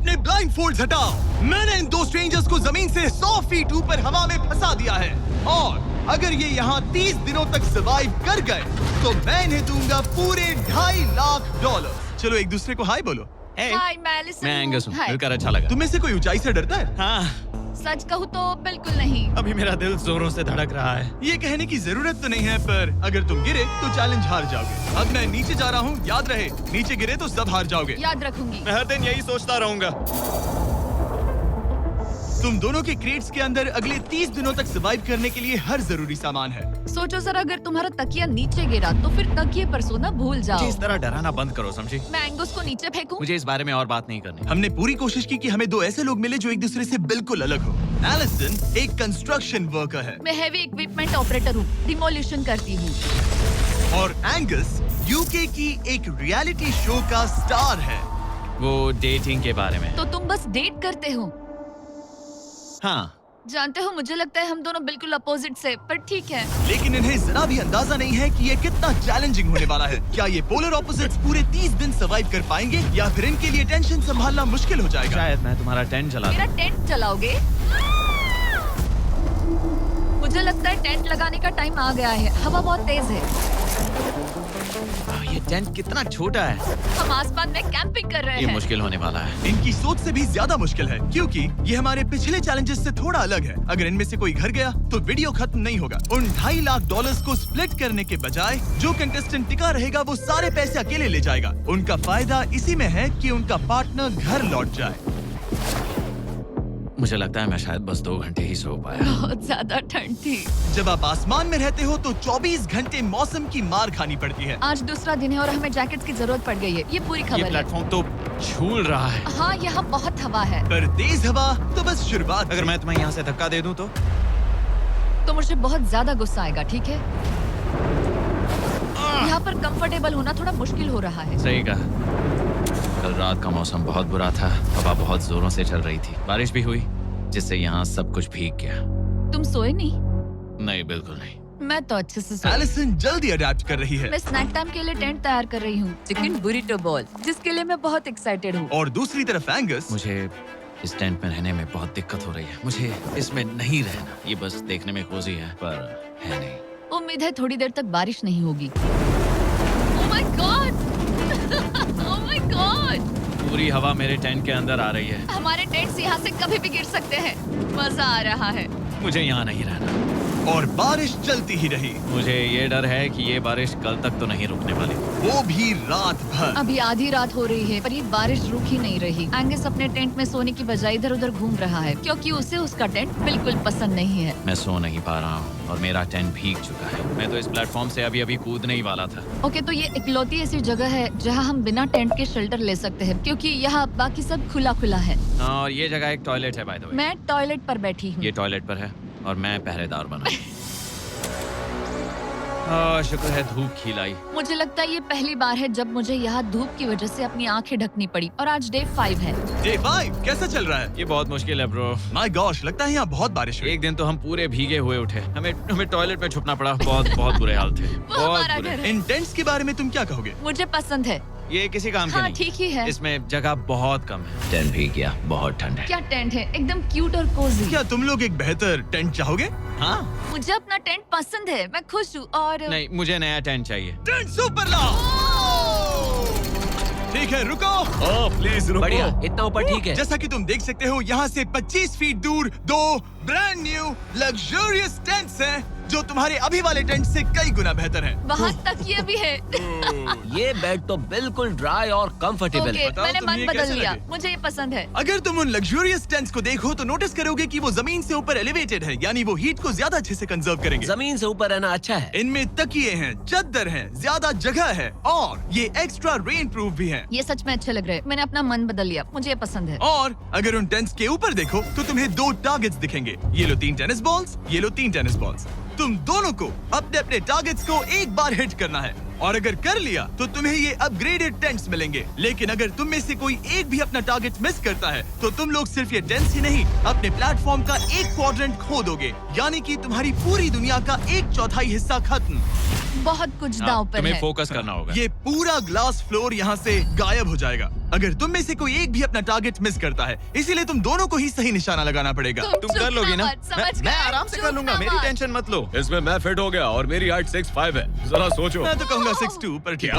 अपने ब्लाइंडफोल्ड्स हटाओ। मैंने इन दो स्ट्रेंजर्स को जमीन से 100 फीट ऊपर हवा में फंसा दिया है और अगर ये यहाँ 30 दिनों तक सर्वाइव कर गए तो मैं इन्हें दूंगा पूरे $2.5 लाख। चलो एक दूसरे को हाय बोलो। हाय, मैं एलिसन मैं एंगस हूँ। हाय। मिलकर अच्छा लगा। तुम में से कोई ऊंचाई से डरता है? हाँ, सच कहूँ तो बिल्कुल नहीं। अभी मेरा दिल जोरों से धड़क रहा है। ये कहने की जरूरत तो नहीं है, पर अगर तुम गिरे तो चैलेंज हार जाओगे। अब मैं नीचे जा रहा हूँ, याद रहे नीचे गिरे तो सब हार जाओगे। याद रखूंगी। मैं हर दिन यही सोचता रहूंगा। तुम दोनों के क्रेट्स के अंदर अगले 30 दिनों तक सर्वाइव करने के लिए हर जरूरी सामान है। सोचो सर, अगर तुम्हारा तकिया नीचे गिरा तो फिर तकिए पर सोना भूल जाओ। मुझे इस तरह डराना बंद करो, समझी? मैं एंगस को नीचे फेंकूं? मुझे इस बारे में और बात नहीं करनी। हमने पूरी कोशिश की कि हमें दो ऐसे लोग मिले जो एक दूसरे से बिल्कुल अलग हो। एलिसन एक कंस्ट्रक्शन वर्कर है मैं हेवी इक्विपमेंट ऑपरेटर हूँ, डिमोलिशन करती हूँ। और एंगस यूके की एक रियलिटी शो का स्टार है। वो डेटिंग के बारे में। तो तुम बस डेट करते हो? हाँ, जानते हो, मुझे लगता है हम दोनों बिल्कुल अपोजिट से, पर ठीक है। लेकिन इन्हें जरा भी अंदाजा नहीं है कि ये कितना चैलेंजिंग होने वाला है। क्या ये पोलर ऑपोजिट्स पूरे 30 दिन सर्वाइव कर पाएंगे या फिर इनके लिए टेंशन संभालना मुश्किल हो जाएगा? शायद मैं तुम्हारा टेंट चला मेरा टेंट चलाओगे? मुझे लगता है टेंट लगाने का टाइम आ गया है। हवा बहुत तेज है। ये टेंट कितना छोटा है। हम आसमान में कैंपिंग कर रहे ये हैं। मुश्किल होने वाला है। इनकी सोच से भी ज्यादा मुश्किल है क्योंकि ये हमारे पिछले चैलेंजेस से थोड़ा अलग है। अगर इनमें से कोई घर गया तो वीडियो खत्म नहीं होगा। उन $2.5 लाख को स्प्लिट करने के बजाय जो कंटेस्टेंट टिका रहेगा वो सारे पैसे अकेले ले जाएगा। उनका फायदा इसी में है कि उनका पार्टनर घर लौट जाए। मुझे लगता है मैं शायद बस 2 घंटे ही सो पाया। बहुत ज्यादा ठंड थी। जब आप आसमान में रहते हो तो 24 घंटे मौसम की मार खानी पड़ती है। आज दूसरा दिन है और हमें जैकेट्स की जरूरत पड़ गई है। ये पूरी ये खबर है। प्लेटफॉर्म तो झूल रहा है। हाँ, यहाँ बहुत हवा है। पर तेज हवा तो बस शुरुआत। अगर मैं तुम्हें यहाँ से धक्का दे दूं तो मुझे बहुत ज्यादा गुस्सा आएगा, ठीक है? यहाँ पर कंफर्टेबल होना थोड़ा मुश्किल हो रहा है। सही कहा। कल रात का मौसम बहुत बुरा था। हवा बहुत जोरों से चल रही थी। बारिश भी हुई जिससे यहाँ सब कुछ भीग गया। तुम सोए नहीं? नहीं, बिल्कुल नहीं। मैं तो अच्छे से सोई। एलिसन जल्दी अडेप्ट कर रही है मैं स्नैक टाइम के लिए टेंट तैयार कर रही हूँ, चिकन बुरिटो बॉल, जिसके लिए मैं बहुत एक्साइटेड हूँ। और दूसरी तरफ एंगस मुझे इस टेंट में रहने में बहुत दिक्कत हो रही है। मुझे इसमें नहीं रहना। ये बस देखने में कोजी है पर है नहीं। उम्मीद है थोड़ी देर तक बारिश नहीं होगी। Oh my God! Oh my God! पूरी हवा मेरे टेंट के अंदर आ रही है। हमारे टेंट्स यहाँ से कभी भी गिर सकते हैं। मजा आ रहा है। मुझे यहाँ नहीं रहना। और बारिश चलती ही रही, मुझे ये डर है कि ये बारिश कल तक तो नहीं रुकने वाली। वो भी रात भर। अभी आधी रात हो रही है पर ये बारिश रुक ही नहीं रही। एंगस अपने टेंट में सोने की बजाय इधर उधर घूम रहा है क्योंकि उसे उसका टेंट बिल्कुल पसंद नहीं है। मैं सो नहीं पा रहा हूँ और मेरा टेंट भीग चुका है। मैं तो इस प्लेटफॉर्म से अभी कूदने ही वाला था। ओके, तो ये इकलौती ऐसी जगह है जहाँ हम बिना टेंट के शेल्टर ले सकते हैं क्योंकि यहाँ बाकी सब खुला खुला है। और ये जगह एक टॉयलेट है बाय द वे। मैं टॉयलेट पर बैठी हूँ। ये टॉयलेट पर है और मैं पहरेदार बना। शुक्र है धूप खिलाई। मुझे लगता है ये पहली बार है जब मुझे यहाँ धूप की वजह से अपनी आंखें ढकनी पड़ी और आज डे 5 है। डे 5 कैसा चल रहा है? ये बहुत मुश्किल है ब्रो। माय गॉश, लगता है यहाँ बहुत बारिश हुई। एक दिन तो हम पूरे भीगे हुए उठे। हमें टॉयलेट में छुपना पड़ा। बहुत बुरे हाल थे। वो बहुत हमारा बुरे। घर है। इन टेंट्स के बारे में तुम क्या कहोगे? मुझे पसंद है। ये किसी काम के हाँ, नहीं। ठीक ही है। इसमें जगह बहुत कम है। टेंट भीग गया। बहुत ठंड है। क्या टेंट है, एकदम क्यूट और कोजी। क्या तुम लोग एक बेहतर टेंट चाहोगे? हाँ? मुझे अपना टेंट पसंद है, मैं खुश हूँ। और नहीं, मुझे नया टेंट चाहिए। टेंट सुपर लाओ। ठीक है, रुको। प्लीज रुको। बढ़िया, इतना ऊपर ठीक है। जैसा कि तुम देख सकते हो यहाँ से 25 फीट दूर 2 ब्रांड न्यू लग्जरियस टेंट्स हैं जो तुम्हारे अभी वाले टेंट से कई गुना बेहतर हैं। वहाँ तक ये भी है। ये बेड तो बिल्कुल ड्राई और कंफर्टेबल ओके, है। बताओ मैंने तुम्हें मन ये बदल कैसे लिया। लगे? मुझे ये पसंद है। अगर तुम उन लग्जरियस टेंट्स को देखो तो नोटिस करोगे कि वो जमीन से ऊपर एलिवेटेड है, यानी वो हीट को ज्यादा अच्छे से कंजर्व करेंगे। जमीन से ऊपर रहना अच्छा है। इनमें तकिए हैं, चद्दर हैं, ज्यादा जगह है और ये एक्स्ट्रा रेन प्रूफ भी हैं। ये सच में अच्छे लग रहे हैं। मैंने अपना मन बदल लिया, मुझे ये पसंद है। और अगर उन टेंट्स के ऊपर देखो तो तुम्हें 2 टारगेट्स दिखेंगे। ये लो 3 टेनिस बॉल्स, ये लो 3 टेनिस बॉल्स। तुम दोनों को अपने अपने टारगेट्स को एक बार हिट करना है। और अगर कर लिया तो तुम्हें ये अपग्रेडेड टेंट्स मिलेंगे। लेकिन अगर तुम में से कोई एक भी अपना टारगेट मिस करता है तो तुम लोग सिर्फ ये टेंट्स ही नहीं, अपने प्लेटफॉर्म का एक क्वाड्रेंट खो दोगे, यानी कि तुम्हारी पूरी दुनिया का 1/4 हिस्सा खत्म। बहुत कुछ दांव पर तुम्हें है। फोकस करना होगा। ये पूरा ग्लास फ्लोर यहाँ से गायब हो जाएगा अगर तुम में से कोई एक भी अपना टारगेट मिस करता है, इसीलिए तुम दोनों को ही सही निशाना लगाना पड़ेगा। तुम कर लोगी ना? मैं आराम से कर लूंगा, मेरी टेंशन मत लो। इसमें मैं फिट हो गया और मेरी हाइट 6'5" है। जरा सोचो। मैं तो कहूँगा 6'2", पर क्या?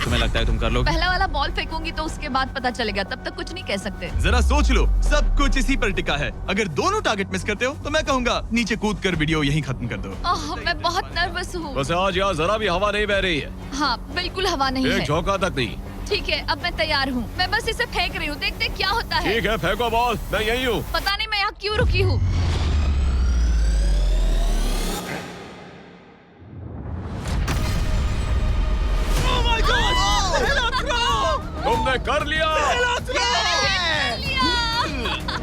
तुम्हें लगता है तुम कर लोगे? पहला वाला बॉल फेंकूंगी तो उसके बाद पता चलेगा, तब तक कुछ नहीं कह सकते। जरा सोच लो, सब कुछ इसी पर टिका है। अगर दोनों टारगेट मिस करते हो तो मैं कहूँगा नीचे कूद कर वीडियो यहीं खत्म कर दो। ओह, मैं बहुत नर्वस हूँ। बस आज यहाँ जरा भी हवा नहीं बह रही है, हाँ, बिल्कुल हवा नहीं एक है। झोंका तक नहीं। ठीक है, अब मैं तैयार हूँ। मैं बस इसे फेंक रही हूँ, देखते क्या होता है। ठीक है, फेंको बॉल, मैं यही हूँ। पता नहीं मैं यहाँ क्यों रुकी हूँ। तुमने कर लिया।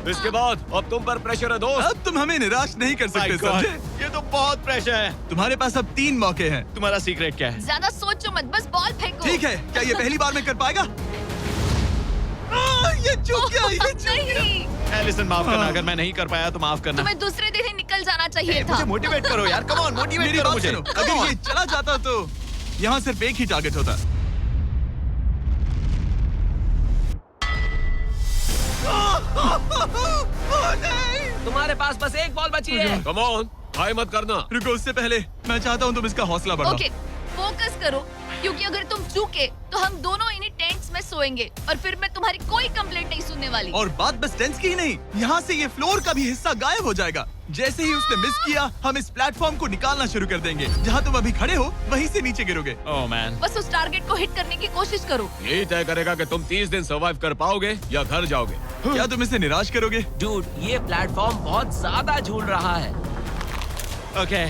इसके बाद अब तुम पर प्रेशर है दोस्त। अब तुम हमें निराश नहीं कर सकते, समझे? ये तो बहुत प्रेशर है। तुम्हारे पास अब 3 मौके हैं। तुम्हारा सीक्रेट क्या है? ज्यादा सोचो मत, बस बॉल फेंको। ठीक है, क्या ये पहली बार में कर पाएगा? ये चूक गया, ये चूक गया। नहीं, एलिसन माफ करना, अगर मैं नहीं कर पाया तो माफ करना। तुम्हें दूसरे दिन ही निकल जाना चाहिए था। मुझे मोटिवेट करो यार, कम ऑन, मोटिवेट मेरी करो बात मुझे। सुनो, अगर ये चला जाता तो यहाँ सिर्फ एक ही टारगेट होता। तुम्हारे पास बस एक बॉल बची है। कम ऑन, हाय मत करना। रुको, उससे पहले मैं चाहता हूँ तुम इसका हौसला बढ़ाओ। ओके, फोकस करो, क्योंकि अगर तुम चूके तो हम दोनों इन्हीं टेंट्स में सोएंगे और फिर मैं तुम्हारी कोई कंप्लेंट नहीं सुनने वाली। और बात बस टेंस की ही नहीं, यहाँ से ये फ्लोर का भी हिस्सा गायब हो जाएगा। जैसे ही उसने मिस किया, हम इस प्लेटफॉर्म को निकालना शुरू कर देंगे। जहाँ तुम अभी खड़े हो, वहीं से नीचे गिरोगे। ओह मैन, बस उस टारगेट को हिट करने की कोशिश करो। यही तय करेगा कि तुम 30 दिन सर्वाइव कर पाओगे या घर जाओगे। क्या तुम इसे निराश करोगे? डूड, ये प्लेटफॉर्म बहुत ज्यादा झूल रहा है। ओके।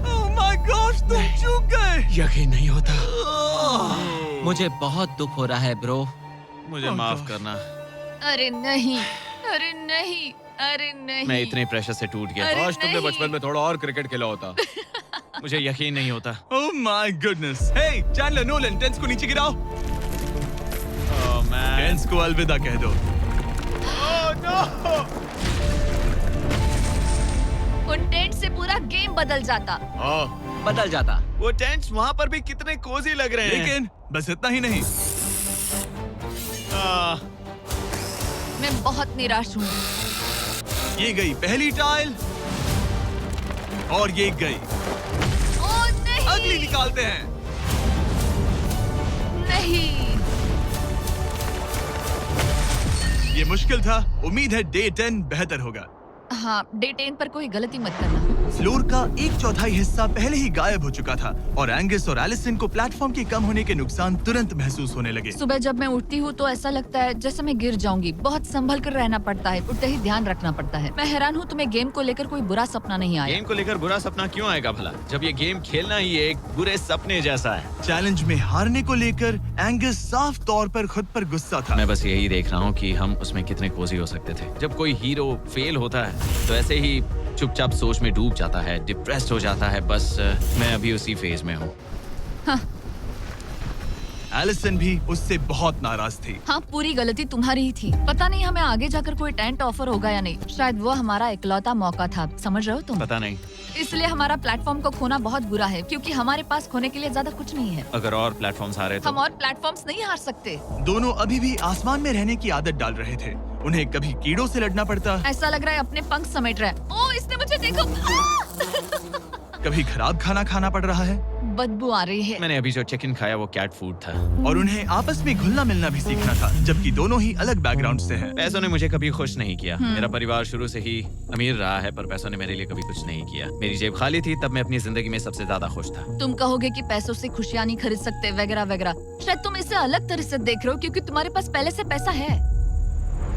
ओह माय गॉड, तुम चूक गए। यकीन नहीं होता। मुझे बहुत दुख हो रहा है ब्रो। मुझे Oh माफ God. करना, अरे नहीं, अरे नहीं, अरे नहीं। मैं इतने प्रेशर से टूट गया। अरे आज तुमने नहीं। बचपन में थोड़ा और क्रिकेट खेला होता। मुझे यकीन नहीं होता। Oh my goodness. Hey Chandler, Nolan, टेंस को नीचे गिराओ। ओह मैन, टेंस को अलविदा कह दो। उन टेंट से पूरा गेम बदल जाता। हाँ, बदल जाता। वो टेंट्स वहाँ पर भी कितने कोजी लग रहे हैं। लेकिन बस इतना ही नहीं, आह, मैं बहुत निराश हूँ। ये गई पहली टाइल और ये गई ओह नहीं, अगली। निकालते हैं। नहीं। ये मुश्किल था, उम्मीद है डे 10 बेहतर होगा। हाँ, डे 10 पर कोई गलती मत करना। फ्लोर का 1/4 हिस्सा पहले ही गायब हो चुका था और एंगस और एलिसन को प्लेटफॉर्म के कम होने के नुकसान तुरंत महसूस होने लगे। सुबह जब मैं उठती हूँ तो ऐसा लगता है जैसे मैं गिर जाऊंगी। बहुत संभल कर रहना पड़ता है, उठते ही ध्यान रखना पड़ता है। मैं हैरान हूँ तुम्हें गेम को लेकर कोई बुरा सपना नहीं आया। गेम को लेकर बुरा सपना क्यों आएगा भला, जब ये गेम खेलना ही एक बुरे सपने जैसा है। चैलेंज में हारने को लेकर एंगस साफ तौर पर खुद पर गुस्सा था। मैं बस यही देख रहा हूँ कि हम उसमें कितने कोजी हो सकते थे। जब कोई हीरो फेल होता है तो ऐसे ही चुपचाप सोच में डूब जाता है, डिप्रेस्ड हो जाता है। बस मैं अभी उसी फेज में हूँ। एलिसन भी उससे बहुत नाराज थी। हाँ, पूरी गलती तुम्हारी ही थी। पता नहीं हमें आगे जाकर कोई टेंट ऑफर होगा या नहीं। शायद वो हमारा इकलौता मौका था, समझ रहे हो तुम? पता नहीं, इसलिए हमारा प्लेटफॉर्म को खोना बहुत बुरा है, क्योंकि हमारे पास खोने के लिए ज्यादा कुछ नहीं है। अगर और प्लेटफॉर्म्स आ रहे हम तो। और प्लेटफॉर्म्स नहीं हार सकते। दोनों अभी भी आसमान में रहने की आदत डाल रहे थे। उन्हें कभी कीड़ों से लड़ना पड़ता, ऐसा लग रहा है अपने पंख समेट रहा है। ओह, इसने मुझे देखो। कभी खराब खाना खाना पड़ रहा है बदबू आ रही है। मैंने अभी जो चिकन खाया वो कैट फूड था। और उन्हें आपस में घुलना मिलना भी सीखना था, जबकि दोनों ही अलग बैकग्राउंड से हैं। पैसों ने मुझे कभी खुश नहीं किया। मेरा परिवार शुरू से ही अमीर रहा है, पर पैसों ने मेरे लिए कभी कुछ नहीं किया। मेरी जेब खाली थी तब मैं अपनी जिंदगी में सबसे ज्यादा खुश था। तुम कहोगे कि पैसों से खुशियां नहीं खरीद सकते वगैरह वगैरह। शायद तुम इसे अलग तरह से देख रहे हो, क्योंकि तुम्हारे पास पहले से पैसा है।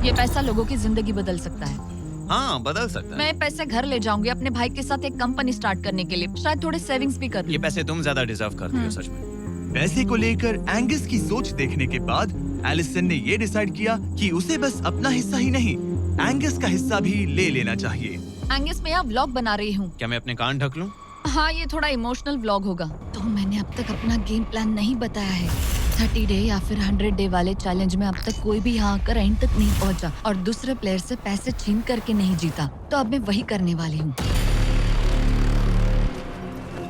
ये पैसा लोगों की जिंदगी बदल सकता है। हाँ, बदल सकता है। मैं पैसे घर ले जाऊंगी अपने भाई के साथ एक कंपनी स्टार्ट करने के लिए। शायद थोड़े सेविंग्स भी कर ये लूं। पैसे तुम ज्यादा डिजर्व करती हो सच में। पैसे को लेकर एंगस की सोच देखने के बाद एलिसन ने ये डिसाइड किया कि उसे बस अपना हिस्सा ही नहीं, एंगस का हिस्सा भी ले लेना चाहिए। एंगस मैं यहाँ व्लॉग बना रही हूँ। क्या मैं अपने कान ढक लूं? हाँ, ये थोड़ा इमोशनल व्लॉग होगा। तो मैंने अब तक अपना गेम प्लान नहीं बताया है। 30 डे या फिर 100 डे वाले चैलेंज में अब तक कोई भी यहाँ आकर एंड तक नहीं पहुँचा और दूसरे प्लेयर से पैसे छीन करके नहीं जीता। तो अब मैं वही करने वाली हूँ।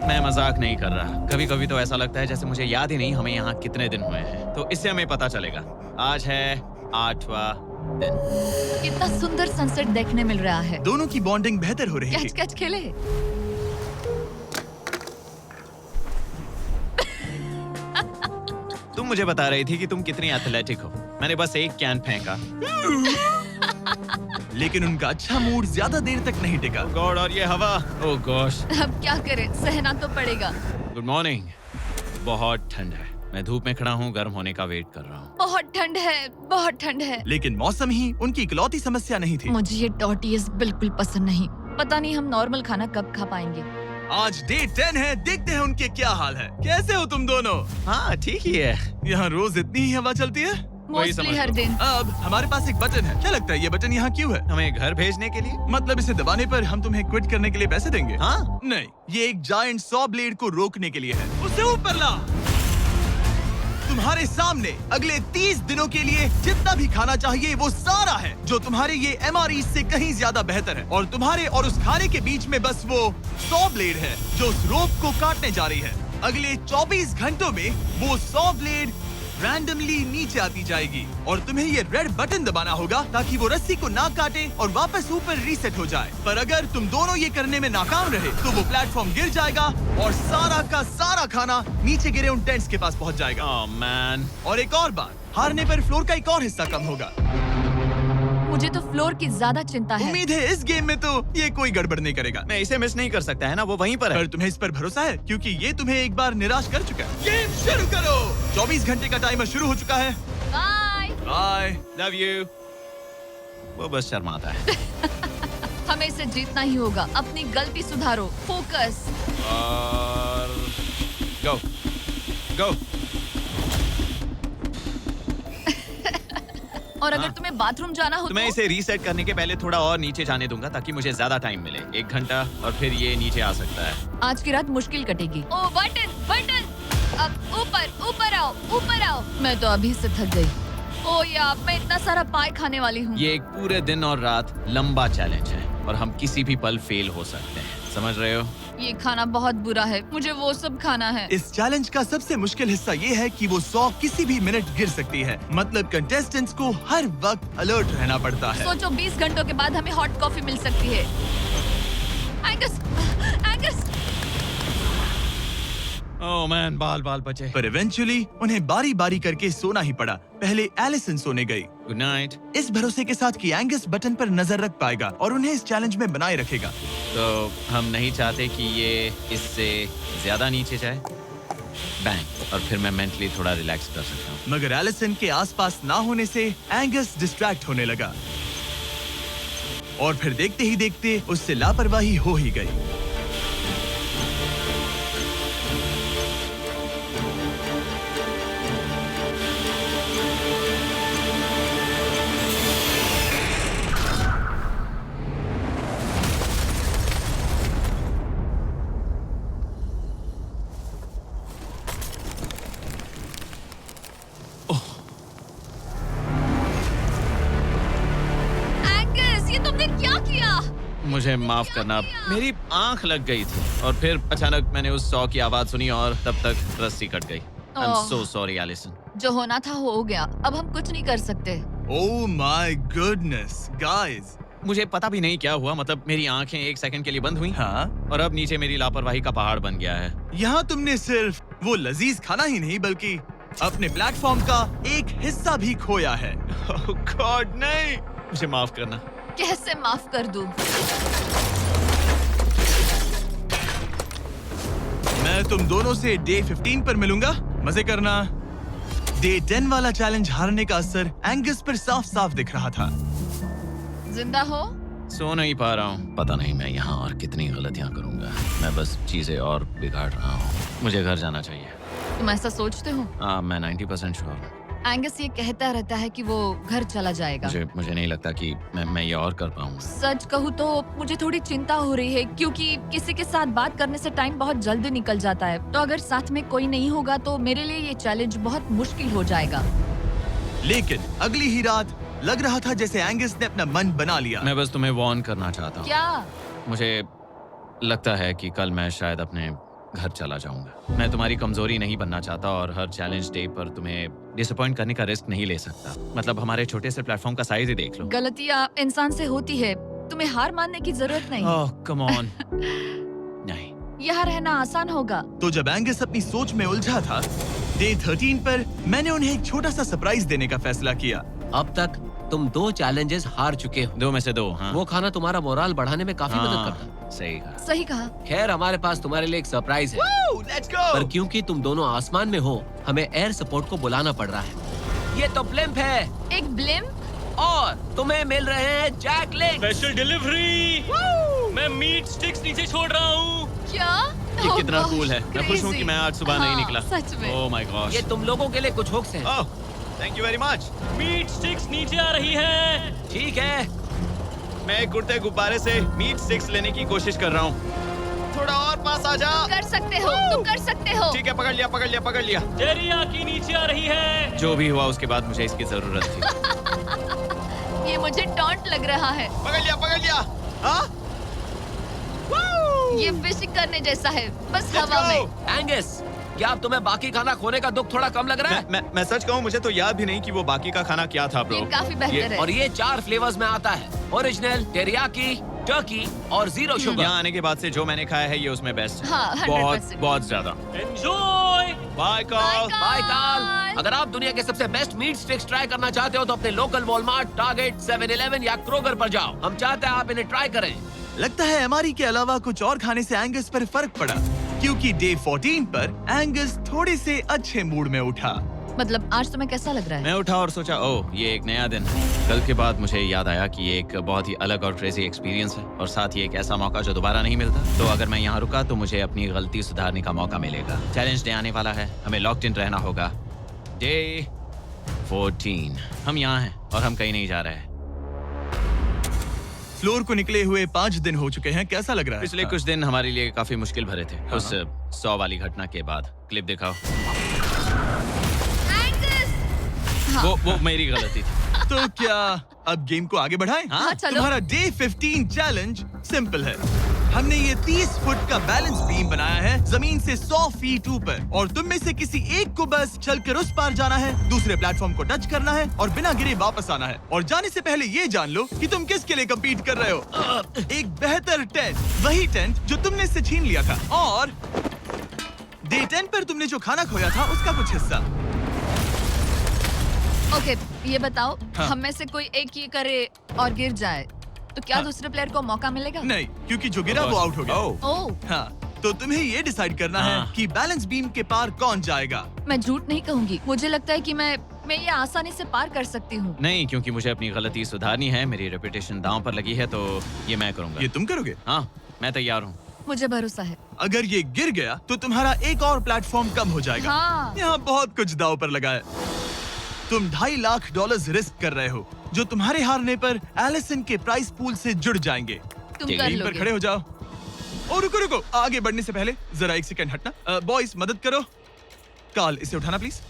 मैं मजाक नहीं कर रहा। कभी कभी तो ऐसा लगता है जैसे मुझे याद ही नहीं हमें यहाँ कितने दिन हुए हैं। तो इससे हमें पता चलेगा। आज है 8वां दिन। कितना सुंदर सनसेट देखने मिल रहा है। दोनों की बॉन्डिंग बेहतर हो रही कैच थी। कैच खेले। तुम मुझे बता रही थी कि तुम कितनी एथलेटिक हो। मैंने बस एक कैन फेंका। लेकिन उनका अच्छा मूड ज्यादा देर तक नहीं टिका। गॉड, और ये हवा। ओह गॉश। अब क्या करें, सहना तो पड़ेगा। Good morning. बहुत ठंड है। मैं धूप में खड़ा हूँ, गर्म होने का वेट कर रहा हूँ। बहुत ठंड है, बहुत ठंड है। लेकिन मौसम ही उनकी इकलौती समस्या नहीं थी। मुझे ये टॉर्टियस बिल्कुल पसंद नहीं। पता नहीं हम नॉर्मल खाना कब खा पाएंगे। आज डे 10 है, देखते हैं उनके क्या हाल है। कैसे हो तुम दोनों? हाँ ठीक ही है। यहाँ रोज इतनी ही हवा चलती है। वही समझ मोस्टली हर लो। दिन। अब हमारे पास एक बटन है। क्या लगता है ये बटन यहाँ क्यों है? हमें घर भेजने के लिए? मतलब इसे दबाने पर हम तुम्हें क्विट करने के लिए पैसे देंगे? हाँ। नहीं, ये एक जायंट सॉ ब्लेड को रोकने के लिए है। उसे ऊपर ला। तुम्हारे सामने अगले 30 दिनों के लिए जितना भी खाना चाहिए वो सारा है, जो तुम्हारे ये MRE से कहीं ज्यादा बेहतर है। और तुम्हारे और उस खाने के बीच में बस वो सॉ ब्लेड है जो उस रोप को काटने जा रही है। अगले 24 घंटों में वो सॉ ब्लेड रैंडमली नीचे आती जाएगी और तुम्हें ये रेड बटन दबाना होगा ताकि वो रस्सी को ना काटे और वापस ऊपर रीसेट हो जाए। पर अगर तुम दोनों ये करने में नाकाम रहे तो वो प्लेटफॉर्म गिर जाएगा और सारा का सारा खाना नीचे गिरे उन टेंट्स के पास पहुंच जाएगा। Oh man. और एक और बात, हारने पर फ्लोर का एक और हिस्सा कम होगा। मुझे तो फ्लोर की ज्यादा चिंता है। उम्मीद है इस गेम में तो ये कोई गड़बड़ नहीं करेगा। मैं इसे मिस नहीं कर सकता है ना, वो वहीं पर है। पर तुम्हें इस पर भरोसा है क्योंकि ये तुम्हें एक बार निराश कर चुका है। गेम शुरू करो। 24 घंटे का टाइमर शुरू हो चुका है। बाय। बाय। Love you. वो बस शर्माता है। हमें इसे जीतना ही होगा। अपनी गलती सुधारो। फोकस। और गो गो। और अगर हाँ। तुम्हें बाथरूम जाना हो तो मैं इसे रीसेट करने के पहले थोड़ा और नीचे जाने दूंगा ताकि मुझे ज्यादा टाइम मिले। 1 घंटा और फिर ये नीचे आ सकता है। आज की रात मुश्किल कटेगी। ओ बटन बटन। अब ऊपर ऊपर आओ, ऊपर आओ। मैं तो अभी से थक गई। ओ यार, मैं इतना सारा पाई खाने वाली हूँ। ये एक पूरे दिन और रात लंबा चैलेंज है और हम किसी भी पल फेल हो सकते हैं। समझ रहे हो? ये खाना बहुत बुरा है। मुझे वो सब खाना है। इस चैलेंज का सबसे मुश्किल हिस्सा ये है कि वो 100 किसी भी मिनट गिर सकती है। मतलब कंटेस्टेंट्स को हर वक्त अलर्ट रहना पड़ता है। सोचो 20 घंटों के बाद हमें हॉट कॉफी मिल सकती है। Angus, Angus. ओह मैन, बाल बाल बचे। पर इवेंचुअली उन्हें बारी बारी करके सोना ही पड़ा। पहले एलिसन सोने गई, गुड नाइट। इस भरोसे के साथ कि एंगस बटन पर नजर रख पाएगा और उन्हें इस चैलेंज में बनाए रखेगा। तो हम नहीं चाहते कि ये इससे ज्यादा नीचे जाए। बैंग। और फिर मैं मेंटली थोड़ा रिलैक्स कर सकता हूँ। मगर एलिसन के आसपास ना होने से एंगस डिस्ट्रैक्ट होने लगा और फिर देखते ही देखते उससे लापरवाही हो ही गई। एंगस, ये तुमने क्या किया? मुझे माफ करना, मेरी आंख लग गई थी और फिर अचानक मैंने उस 100 की आवाज सुनी और तब तक रस्सी कट गई। I'm oh. So sorry Allison. जो होना था हो गया। अब हम कुछ नहीं कर सकते। ओह माय गुडनेस गाइस। मुझे पता भी नहीं क्या हुआ। मतलब मेरी आंखें 1 सेकंड के लिए बंद हुई हाँ, और अब नीचे मेरी लापरवाही का पहाड़ बन गया है। यहाँ तुमने सिर्फ वो लजीज खाना ही नहीं बल्कि अपने प्लेटफॉर्म का एक हिस्सा भी खोया है। ओह गॉड, नहीं। मुझे माफ करना। कैसे माफ कर दूं? मैं तुम दोनों से डे 15 पर मिलूंगा। मजे करना। डे 10 वाला चैलेंज हारने का असर एंगस पर साफ साफ दिख रहा था। जिंदा हो? सो नहीं पा रहा हूँ। पता नहीं मैं यहाँ और कितनी गलतियाँ करूँगा। मैं बस चीजें और बिगाड़ रहा हूँ। मुझे घर जाना चाहिए। तुम ऐसा सोचते हो? हाँ, मैं 90% श्योर हूँ। एंगस ये कहता रहता है कि वो घर चला जाएगा। मुझे नहीं लगता कि मैं ये और कर पाऊंगा। सच कहूँ तो मुझे थोड़ी चिंता हो रही है क्योंकि किसी के साथ बात करने से टाइम बहुत जल्दी निकल जाता है। तो अगर साथ में कोई नहीं होगा तो मेरे लिए ये चैलेंज बहुत मुश्किल हो जाएगा। लेकिन अगली ही रात लग रहा था जैसे एंगस ने अपना मन बना लिया। मैं बस तुम्हें वार्न करना चाहता हूँ। क्या? मुझे लगता है कि कल मैं शायद अपने घर चला जाऊंगा। मैं तुम्हारी कमजोरी नहीं बनना चाहता और हर चैलेंज डे पर तुम्हें डिसअपॉइंट करने का रिस्क नहीं ले सकता। मतलब हमारे छोटे से प्लेटफॉर्म का साइज ही देख लो। गलतियाँ इंसान से होती है, तुम्हें हार मानने की जरूरत नहीं। ओह कम ऑन। नहीं, यहाँ रहना आसान होगा। तो जब एंगस अपनी सोच में उलझा था, डे 13 पर मैंने उन्हें एक छोटा सा सरप्राइज देने का फैसला किया। अब तक तुम 2 चैलेंजेस हार चुके हो। 2 में से 2। हाँ, वो खाना तुम्हारा मोराल बढ़ाने में काफी मदद करता है। सही कहा। सही कहा। खैर हमारे पास तुम्हारे लिए एक सरप्राइज है। लेट्स पर गो। क्योंकि तुम दोनों आसमान में हो, हमें एयर सपोर्ट को बुलाना पड़ रहा है। ये तो ब्लिम्प है एक ब्लिम? और तुम्हें मिल रहे हैं जैक लिंक। Special delivery. मैं मीट स्टिक्स नीचे छोड़ रहा हूँ। क्या? ये Oh कितना gosh, कूल है। मैं खुश हूँ कि crazy। मैं आज सुबह नहीं हाँ, निकला। सच में। Oh my gosh. ये तुम लोगों के लिए कुछ हुक्स हैं। Oh, thank you very much. Meat sticks नीचे आ रही है। ठीक है, मैं एक उड़ते गुब्बारे से मीट स्टिक्स लेने की कोशिश कर रहा हूँ। थोड़ा और पास आ जा। कर सकते हो, तुम कर सकते हो। ठीक है, पकड़ लिया, पकड़ लिया, पकड़ लिया। टेरियाकी नीचे आ रही है। जो भी हुआ उसके बाद मुझे इसकी जरूरत थी। ये मुझे टॉन्ट लग रहा है। पकड़ लिया, पकड़ लिया। हाँ? ये फिशिंग करने जैसा है, बस हवा में। एंगस, क्या अब तुम्हें बाकी खाना खोने का दुख थोड़ा कम लग रहा है? मैं सच कहूँ, मुझे तो याद भी नहीं कि वो बाकी का खाना क्या था ब्रो। ये काफी बेहतर है। और ये 4 फ्लेवर्स में आता है, ओरिजिनल, टेरियाकी, टर्की और 0 शुगर। यहाँ आने के बाद से जो मैंने खाया है ये उसमें बेस्ट है। हाँ, 100%। बहुत बहुत ज्यादा। एंजॉय। Bye call. बाय काल। अगर आप दुनिया के सबसे बेस्ट मीट स्टिक्स ट्राई करना चाहते हो तो अपने लोकल वॉलमार्ट, टारगेट, 7-Eleven या क्रोगर पर जाओ। हम चाहते हैं आप इन्हें ट्राई करें। लगता है एमआरई के अलावा कुछ और खाने से एंगस पर फर्क पड़ा, क्योंकि डे 14 पर एंगस थोड़े से अच्छे मूड में उठा। मतलब आज तुम्हें कैसा लग रहा है? मैं उठा और सोचा, ओह ये एक नया दिन है। कल के बाद मुझे याद आया कि ये एक बहुत ही अलग और क्रेजी एक्सपीरियंस है और साथ ही एक ऐसा मौका जो दोबारा नहीं मिलता। तो अगर मैं यहाँ रुका तो मुझे अपनी गलती सुधारने का मौका मिलेगा। चैलेंज डे आने वाला है, हमें लॉक्ड इन रहना होगा। डे 14 हम यहाँ हैं और हम कहीं नहीं जा रहे हैं। फ्लोर को निकले हुए 5 दिन हो चुके हैं। कैसा लग रहा है? पिछले कुछ दिन हमारे लिए काफी मुश्किल भरे थे। उस 100 वाली घटना के बाद। क्लिप दिखाओ। वो मेरी गलती थी। तो क्या अब गेम को आगे बढ़ाएं? हाँ, चलो। तुम्हारा डे 15 चैलेंज सिंपल है। हमने ये 30 फुट का बैलेंस बीम बनाया है जमीन से 100 फीट ऊपर, और तुम में से किसी एक को बस चलकर उस पार जाना है, दूसरे प्लेटफॉर्म को टच करना है और बिना गिरे वापस आना है। और जाने से पहले ये जान लो कि तुम किसके लिए कम्पीट कर रहे हो। एक बेहतर टेंट, वही टेंट जो तुमने इससे छीन लिया था, और डे 10 पर तुमने जो खाना खोया था उसका कुछ हिस्सा। ओके, ये बताओ, हाँ। हम में से कोई एक ये करे और गिर जाए तो क्या हाँ। दूसरे प्लेयर को मौका मिलेगा? नहीं, क्योंकि जो गिरा वो आउट हो गया। ओह, हाँ, तो तुम्हें ये डिसाइड करना है हाँ। कि बैलेंस बीम के पार कौन जाएगा। मैं झूठ नहीं कहूंगी, मुझे लगता है कि मैं ये आसानी से पार कर सकती हूँ। नहीं, क्योंकि मुझे अपनी गलती सुधारनी है। मेरी रेपुटेशन दांव पर लगी है, तो ये मैं करूंगा। ये तुम करोगे? हाँ, मैं तैयार हूँ। मुझे भरोसा है। अगर ये गिर गया तो तुम्हारा एक और प्लेटफॉर्म कम हो जाएगा। हाँ। यहाँ बहुत कुछ दाव पर लगा है। तुम $2.5 लाख रिस्क कर रहे हो, जो तुम्हारे हारने पर एलिसन के प्राइस पूल से जुड़ जाएंगे। तुम ठीक कर है, टीम पर लोगे। खड़े हो जाओ। और रुको, आगे बढ़ने से पहले जरा 1 सेकंड हटना। बॉयज मदद करो। कार्ल, इसे उठाना प्लीज।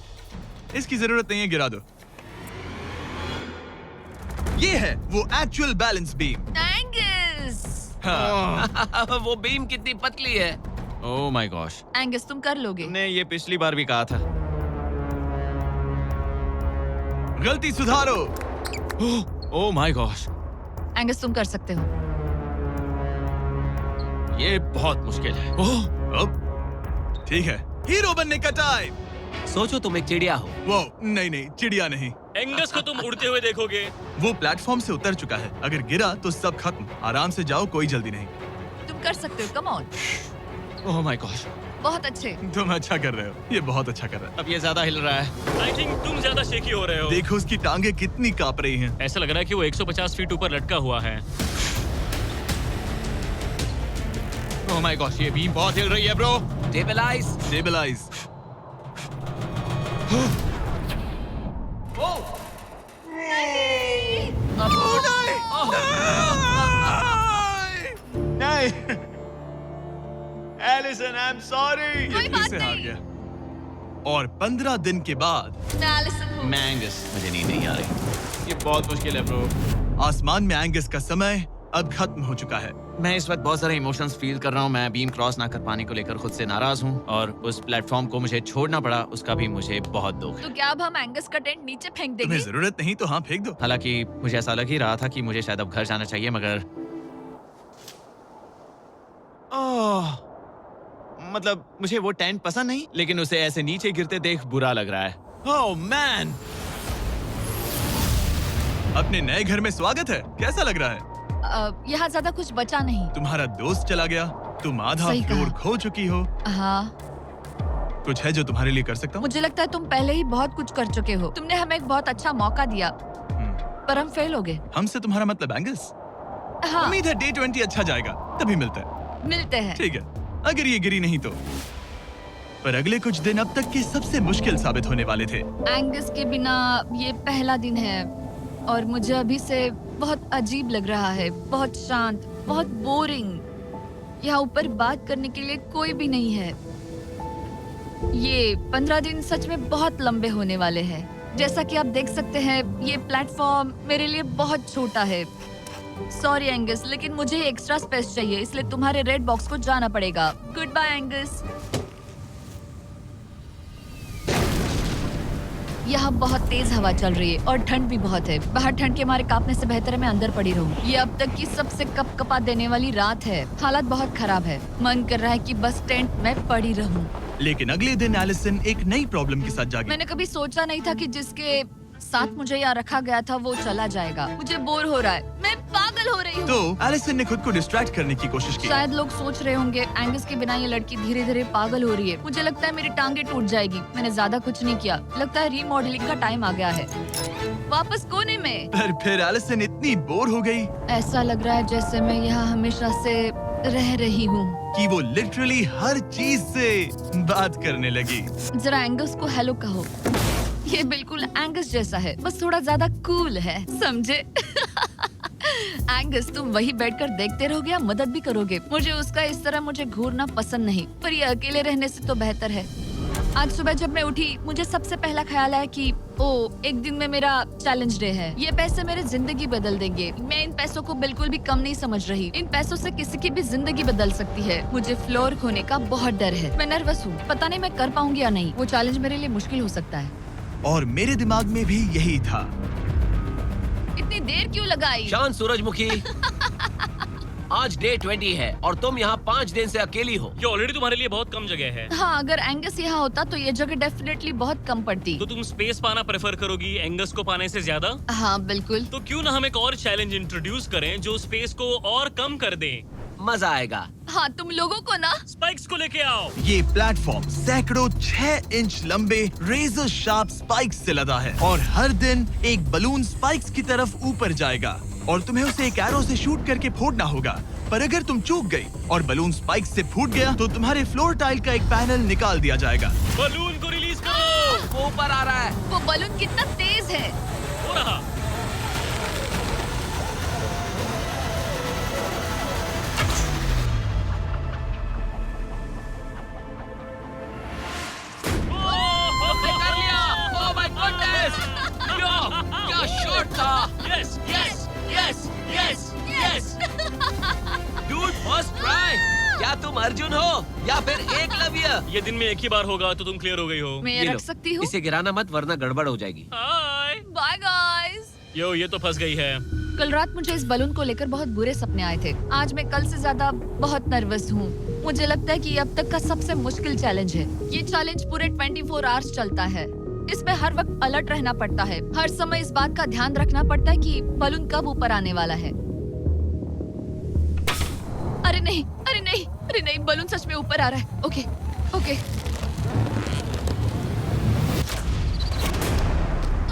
इसकी जरूरत नहीं है, गिरा दो। ये है वो एक्चुअल बैलेंस बीम। एंगस, हाँ। वो बीम कितनी पतली है। ओह माय गॉश, एंगस तुम कर लोगे। तुमने ये पिछली बार भी कहा था। गलती सुधारो। ओह माय गॉश, एंगस तुम कर सकते हो। ये बहुत मुश्किल है। अब ठीक है, हीरो बनने का टाइम। सोचो तुम एक चिड़िया हो। वो नहीं, चिड़िया नहीं। एंगस को तुम उड़ते हुए देखोगे। वो प्लेटफॉर्म से उतर चुका है। अगर गिरा तो सब खत्म। आराम से जाओ, कोई जल्दी नहीं। तुम कर सकते हो, come on. Oh my gosh, बहुत अच्छे। तुम अच्छा कर रहे हो, ये बहुत अच्छा कर रहा है। अब ये ज्यादा हिल रहा है। आई थिंक तुम ज्यादा शेकी हो रहे हो। देखो उसकी टांगे कितनी कांप रही हैं। ऐसा लग रहा है कि वो 150 फीट ऊपर लटका हुआ है। ओह माय गॉश, ये बीम बहुत हिल रही है bro. Stabilise. Stabilise. I'm sorry. कोई ये बात फिर से हार नहीं। गया। और 15 दिन के बाद मैं एलिसन हूँ। मैं एंगस, मुझे नींद नहीं आ रही। ये बहुत मुश्किल है ब्रो। आसमान में एंगस का समय अब खत्म हो चुका है। मैं इस वक्त बहुत सारे इमोशंस फील कर रहा हूँ। मैं बीम क्रॉस ना कर पाने को लेकर खुद से नाराज हूँ और उस प्लेटफॉर्म को मुझे छोड़ना पड़ा, उसका भी मुझे बहुत दुख है। तो क्या अब हम एंगस का टेंट नीचे फेंक तुम्हें देंगे? जरूरत नहीं तो हाँ फेंक दो। हालांकि मुझे ऐसा लग ही रहा था कि मुझे शायद अब घर जाना चाहिए, मगर मतलब मुझे वो टेंट पसंद नहीं, लेकिन उसे ऐसे नीचे गिरते देख बुरा लग रहा है। Oh man! अपने नए घर में स्वागत है। कैसा लग रहा है? यहाँ ज्यादा कुछ बचा नहीं। तुम्हारा दोस्त चला गया, तुम आधा सही फ्लोर कहा। खो चुकी हो। हाँ, कुछ है जो तुम्हारे लिए कर सकता हूँ? मुझे लगता है तुम पहले ही बहुत कुछ कर चुके हो। तुमने हमें एक बहुत अच्छा मौका दिया, पर हम फेल हो गए। हमसे तुम्हारा मतलब एंगस? हाँ, उम्मीद है डे 20 अच्छा जाएगा, तभी मिलते हैं। मिलते हैं। ठीक है, अगर ये गिरी नहीं तो। पर अगले कुछ दिन अब तक के सबसे मुश्किल साबित होने वाले थे। एंगस के बिना ये पहला दिन है और मुझे अभी से बहुत अजीब लग रहा है, बहुत शांत, बहुत बोरिंग। यहाँ ऊपर बात करने के लिए कोई भी नहीं है। ये 15 दिन सच में बहुत लंबे होने वाले हैं। जैसा कि आप देख सकते हैं, ये प्लेटफॉर्म मेरे लिए बहुत छोटा है। सॉरी एंगस, लेकिन मुझे एक्स्ट्रा स्पेस चाहिए, इसलिए तुम्हारे रेड बॉक्स को जाना पड़ेगा। Goodbye Angus. यहाँ बहुत तेज हवा चल रही है और ठंड भी बहुत है। बाहर ठंड के मारे कांपने से बेहतर है मैं अंदर पड़ी रहूं। ये अब तक की सबसे कपकपा देने वाली रात है। हालात बहुत खराब है। मन कर रहा है कि बस टेंट में पड़ी रहूं। लेकिन अगले दिन एलिसन एक नई प्रॉब्लम के साथ जागी। मैंने कभी सोचा नहीं था कि जिसके साथ मुझे यहाँ रखा गया था वो चला जाएगा। मुझे बोर हो रहा है, मैं पागल हो रही हूँ। तो एलिसन ने खुद को डिस्ट्रैक्ट करने की कोशिश की। शायद लोग सोच रहे होंगे एंगस के बिना ये लड़की धीरे धीरे पागल हो रही है। मुझे लगता है मेरी टांगे टूट जाएगी। मैंने ज्यादा कुछ नहीं किया, लगता है रीमॉडलिंग का टाइम आ गया है। वापस कोने में। पर फिर एलिसन इतनी बोर हो गई ऐसा लग रहा है जैसे मैं यहाँ हमेशा से रह रही हूँ। कि वो लिटरली हर चीज से बात करने लगी। जरा एंगस को हेलो कहो। ये बिल्कुल एंगस जैसा है, बस थोड़ा ज्यादा कूल है, समझे? एंगस, तुम वही बैठकर देखते रहोगे या मदद भी करोगे? मुझे उसका इस तरह मुझे घूरना पसंद नहीं, पर ये अकेले रहने से तो बेहतर है। आज सुबह जब मैं उठी, मुझे सबसे पहला ख्याल आया कि एक दिन में मेरा चैलेंज डे है। ये पैसे मेरी जिंदगी बदल देंगे। मैं इन पैसों को बिल्कुल भी कम नहीं समझ रही। इन पैसों से किसी की भी जिंदगी बदल सकती है। मुझे फ्लोर खोने का बहुत डर है। मैं नर्वस हूँ, पता नहीं मैं कर पाऊंगी या नहीं। वो चैलेंज मेरे लिए मुश्किल हो सकता है। और मेरे दिमाग में भी यही था। इतनी देर क्यों लगाई? शांत सूरजमुखी। आज डे 20 है और तुम यहाँ 5 दिन से अकेली हो। ये ऑलरेडी तुम्हारे लिए बहुत कम जगह है। हाँ, अगर एंगस यहाँ होता तो ये जगह डेफिनेटली बहुत कम पड़ती। तो तुम स्पेस पाना प्रेफर करोगी एंगस को पाने से ज्यादा? हाँ बिल्कुल। तो क्यों ना हम एक और चैलेंज इंट्रोड्यूस करें जो स्पेस को और कम कर दे। मजा आएगा। हाँ, तुम लोगों को ना स्पाइक्स को लेके आओ। ये प्लेटफॉर्म सैकड़ों 6 इंच लंबे रेजर शार्प स्पाइक्स से लदा है और हर दिन एक बलून स्पाइक्स की तरफ ऊपर जाएगा और तुम्हें उसे एक एरो से शूट करके फोड़ना होगा। पर अगर तुम चूक गई और बलून स्पाइक्स से फूट गया तो तुम्हारे फ्लोर टाइल का एक पैनल निकाल दिया जाएगा। बलून को रिलीज करो। वो ऊपर आ रहा है। वो बलून कितना तेज है। हो रहा। कर लिया। Oh my goodness. क्या शॉट था। Yes yes yes yes yes. Dude, first try. क्या तुम अर्जुन हो या फिर एकलव्य? ये दिन में एक ही बार होगा तो तुम क्लियर हो गई हो। मैं ये ये लो, रख सकती हूँ? इसे गिराना मत वरना गड़बड़ हो जाएगी। हाय। Bye guys. यो, ये तो फंस गई है। कल रात मुझे इस बलून को लेकर बहुत बुरे सपने आए थे। आज मैं कल से ज्यादा बहुत नर्वस हूँ। मुझे लगता है कि ये अब तक का सबसे मुश्किल चैलेंज है। ये चैलेंज पूरे 24 आवर्स चलता है। इसमें हर वक्त अलर्ट रहना पड़ता है। हर समय इस बात का ध्यान रखना पड़ता है कि बलून कब ऊपर आने वाला है। अरे नहीं, अरे नहीं, अरे नहीं, बलून सच में ऊपर आ रहा है। Okay, okay.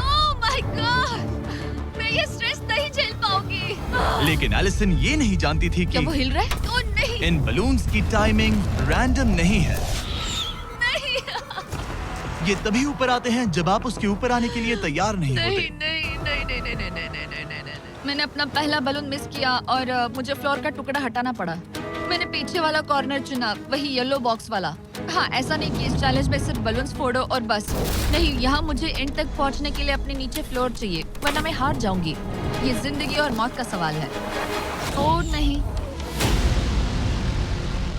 Oh my God, मैं ये स्ट्रेस नहीं झेल पाऊंगी। लेकिन एलिसन ये नहीं जानती थी क्या कि वो हिल रहा है? ओह नहीं, इन बलून्स की टाइमिंग रैंडम नहीं है। नहीं, ये तभी ऊपर आते हैं जब आप उसके ऊपर आने के लिए तैयार नहीं नहीं, होते। नहीं, नहीं, नहीं, नहीं, नहीं, नहीं, नहीं, नहीं, नहीं, नहीं। मैंने अपना पहला बलून मिस किया और मुझे फ्लोर का टुकड़ा हटाना पड़ा। मैंने पीछे वाला कॉर्नर चुना, वही येलो बॉक्स वाला। हाँ, ऐसा नहीं कि इस चैलेंज में सिर्फ बलून्स फोड़ो और बस। नहीं, यहाँ मुझे एंड तक पहुँचने के लिए अपने नीचे फ्लोर चाहिए, वरना मैं हार जाऊंगी। ये जिंदगी और मौत का सवाल है। ओह नहीं,